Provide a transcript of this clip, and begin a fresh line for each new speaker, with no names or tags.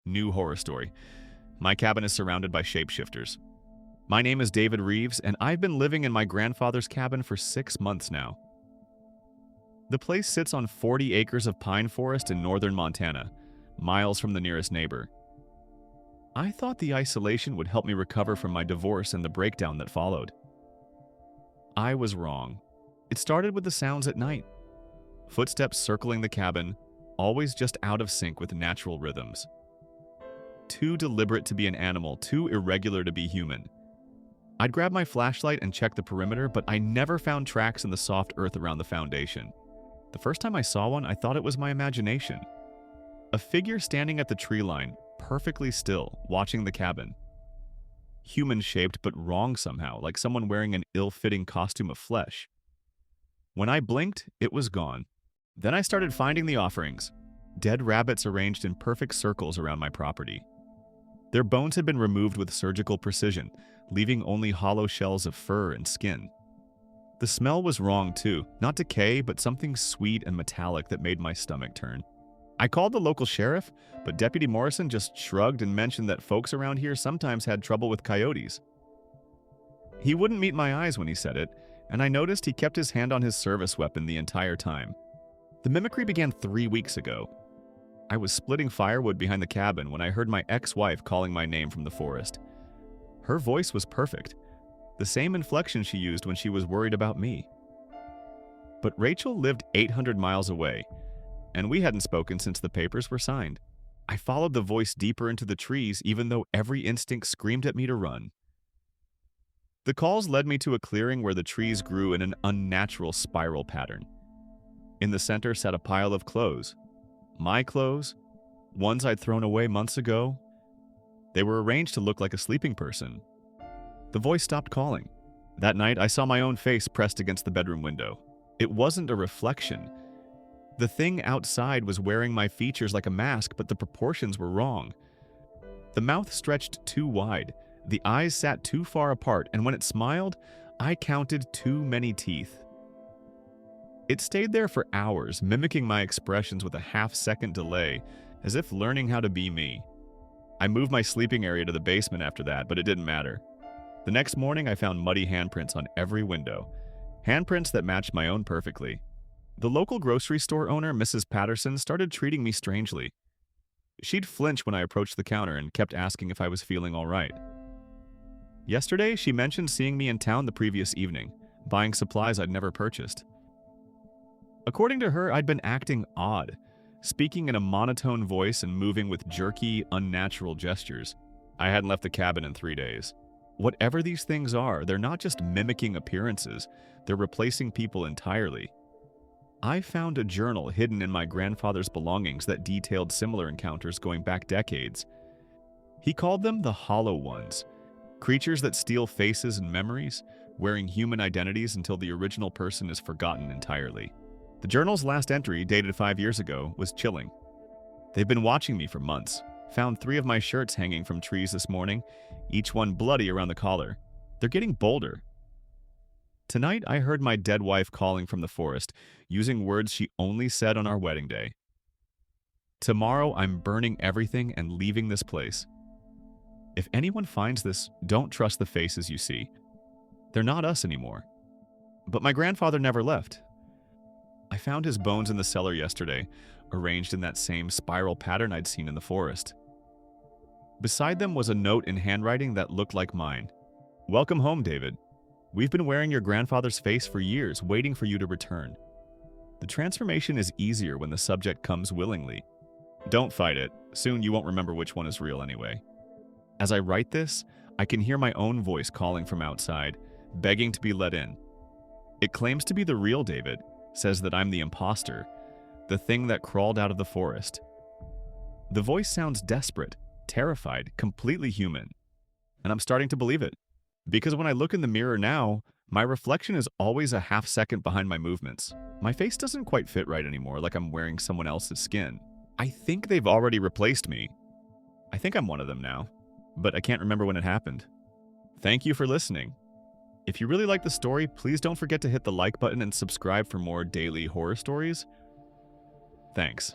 New horror story. My cabin is surrounded by shapeshifters. My name is David Reeves, and I've been living in my grandfather's cabin for 6 months now. The place sits on 40 acres of pine forest in northern Montana, miles from the nearest neighbor. I thought the isolation would help me recover from my divorce and the breakdown that followed. I was wrong. It started with the sounds at night. Footsteps circling the cabin, always just out of sync with natural rhythms. Too deliberate to be an animal, too irregular to be human. I'd grab my flashlight and check the perimeter, but I never found tracks in the soft earth around the foundation. The first time I saw one, I thought it was my imagination. A figure standing at the tree line, perfectly still, watching the cabin. Human-shaped, but wrong somehow, like someone wearing an ill-fitting costume of flesh. When I blinked, it was gone. Then I started finding the offerings. Dead rabbits arranged in perfect circles around my property. Their bones had been removed with surgical precision, leaving only hollow shells of fur and skin. The smell was wrong too, not decay, but something sweet and metallic that made my stomach turn. I called the local sheriff, but Deputy Morrison just shrugged and mentioned that folks around here sometimes had trouble with coyotes. He wouldn't meet my eyes when he said it, and I noticed he kept his hand on his service weapon the entire time. The mimicry began 3 weeks ago. I was splitting firewood behind the cabin when I heard my ex-wife calling my name from the forest. Her voice was perfect, the same inflection she used when she was worried about me. But Rachel lived 800 miles away, and we hadn't spoken since the papers were signed. I followed the voice deeper into the trees, even though every instinct screamed at me to run. The calls led me to a clearing where the trees grew in an unnatural spiral pattern. In the center sat a pile of clothes. My clothes, ones I'd thrown away months ago. They were arranged to look like a sleeping person. The voice stopped calling. That night, I saw my own face pressed against the bedroom window. It wasn't a reflection. The thing outside was wearing my features like a mask, but the proportions were wrong. The mouth stretched too wide, the eyes sat too far apart, and when it smiled, I counted too many teeth. It stayed there for hours, mimicking my expressions with a half-second delay, as if learning how to be me. I moved my sleeping area to the basement after that, but it didn't matter. The next morning, I found muddy handprints on every window, handprints that matched my own perfectly. The local grocery store owner, Mrs. Patterson, started treating me strangely. She'd flinch when I approached the counter and kept asking if I was feeling all right. Yesterday, she mentioned seeing me in town the previous evening, buying supplies I'd never purchased. According to her, I'd been acting odd, speaking in a monotone voice and moving with jerky, unnatural gestures. I hadn't left the cabin in 3 days. Whatever these things are, they're not just mimicking appearances, they're replacing people entirely. I found a journal hidden in my grandfather's belongings that detailed similar encounters going back decades. He called them the Hollow Ones, creatures that steal faces and memories, wearing human identities until the original person is forgotten entirely. The journal's last entry, dated 5 years ago, was chilling. They've been watching me for months. Found 3 of my shirts hanging from trees this morning, each one bloody around the collar. They're getting bolder. Tonight, I heard my dead wife calling from the forest, using words she only said on our wedding day. Tomorrow, I'm burning everything and leaving this place. If anyone finds this, don't trust the faces you see. They're not us anymore. But my grandfather never left. I found his bones in the cellar yesterday, arranged in that same spiral pattern I'd seen in the forest. Beside them was a note in handwriting that looked like mine. Welcome home, David. We've been wearing your grandfather's face for years, waiting for you to return. The transformation is easier when the subject comes willingly. Don't fight it. Soon you won't remember which one is real anyway. As I write this, I can hear my own voice calling from outside, begging to be let in. It claims to be the real David, says that I'm the imposter, the thing that crawled out of the forest. The voice sounds desperate, terrified, completely human. And I'm starting to believe it. Because when I look in the mirror now, my reflection is always a half second behind my movements. My face doesn't quite fit right anymore, like I'm wearing someone else's skin. I think they've already replaced me. I think I'm one of them now, but I can't remember when it happened. Thank you for listening. If you really like the story, please don't forget to hit the like button and subscribe for more daily horror stories. Thanks.